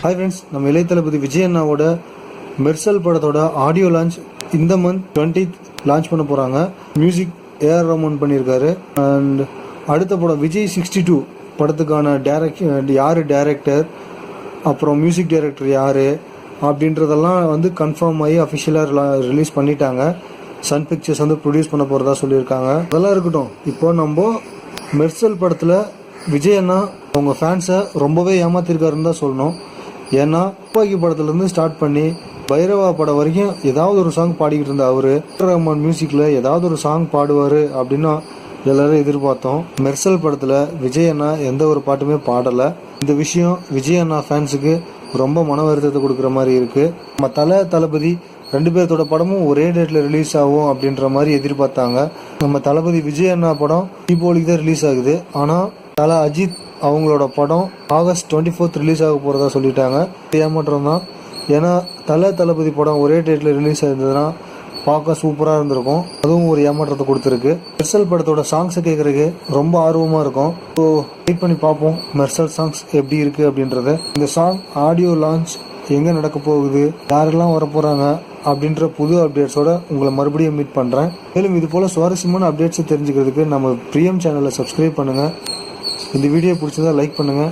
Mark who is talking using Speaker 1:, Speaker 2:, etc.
Speaker 1: Hi friends, நம்ம இளைய தளபதி விஜய் அண்ணாவோட மெர்சல் படத்தோட ஆடியோ லான்ச் இந்த மந்த் 20th லான்ச் பண்ண போகிறாங்க. மியூசிக் ஏஆர் ரஹ்மான் பண்ணியிருக்காரு. அண்ட் அடுத்த படம் விஜய் 62 படத்துக்கான யார் டேரக்டர், அப்புறம் மியூசிக் டைரக்டர் யார் அப்படின்றதெல்லாம் வந்து கன்ஃபார்ம் ஆகி அஃபிஷியலாக ரிலீஸ் பண்ணிட்டாங்க. சன் பிக்சர்ஸ் வந்து ப்ரொடியூஸ் பண்ண போகிறதா சொல்லியிருக்காங்க. அதெல்லாம் இருக்கட்டும், இப்போ நம்ம மெர்சல் படத்தில் விஜய் அண்ணா அவங்க ஃபேன்ஸை ரொம்பவே ஏமாத்திருக்காருன்னு தான் சொல்லணும். ஏன்னா துப்பாக்கி படத்துலேருந்து ஸ்டார்ட் பண்ணி பைரவா படம் வரைக்கும் ஏதாவது ஒரு சாங் பாடிக்கிட்டு இருந்தா அவரு. ரஹ்மான் மியூசிக்கில் ஏதாவது ஒரு சாங் பாடுவார் அப்படின்னு எல்லாரும் எதிர்பார்த்தோம். மெர்சல் படத்தில் விஜய் அண்ணா எந்த ஒரு பாட்டுமே பாடலை. இந்த விஷயம் விஜய் அண்ணா ஃபேன்ஸுக்கு ரொம்ப மன வருத்தத்தை கொடுக்குற மாதிரி இருக்குது. நம்ம தளபதி 2 பேர்த்தோட படமும் ஒரே டேட்டில் ரிலீஸ் ஆகும் அப்படின்ற மாதிரி எதிர்பார்த்தாங்க. நம்ம தளபதி விஜய் அண்ணா படம் தீபாவளிக்கு தான் ரிலீஸ் ஆகுது. ஆனால் அஜித் அவங்களோட படம் August 24th ரிலீஸ் ஆக போகிறதா சொல்லிட்டாங்க. ஏமாற்றம் தான். ஏன்னா தளபதி படம் ஒரே டேட்டில் ரிலீஸ் ஆயிருந்ததுன்னா பார்க்க சூப்பராக இருந்திருக்கும். அதுவும் ஒரு ஏமாற்றத்தை கொடுத்துருக்கு. மெர்சல் படத்தோட சாங்ஸை கேட்குறதுக்கு ரொம்ப ஆர்வமாக இருக்கும். ஸோ வெயிட் பண்ணி பார்ப்போம் மெர்சல் சாங்ஸ் எப்படி இருக்குது அப்படின்றத. இந்த சாங் ஆடியோ லான்ச் எங்கே நடக்க போகுது, யாரெல்லாம் வர போகிறாங்க அப்படின்ற புது அப்டேட்ஸோட உங்களை மறுபடியும் மீட் பண்ணுறேன். மேலும் இது போல் சுவாரஸ்யமான அப்டேட்ஸை தெரிஞ்சுக்கிறதுக்கு நம்ம பிரியம் சேனலை சப்ஸ்கிரைப் பண்ணுங்கள். இந்த வீடியோ பிடிச்சதா லைக் பண்ணுங்கள்.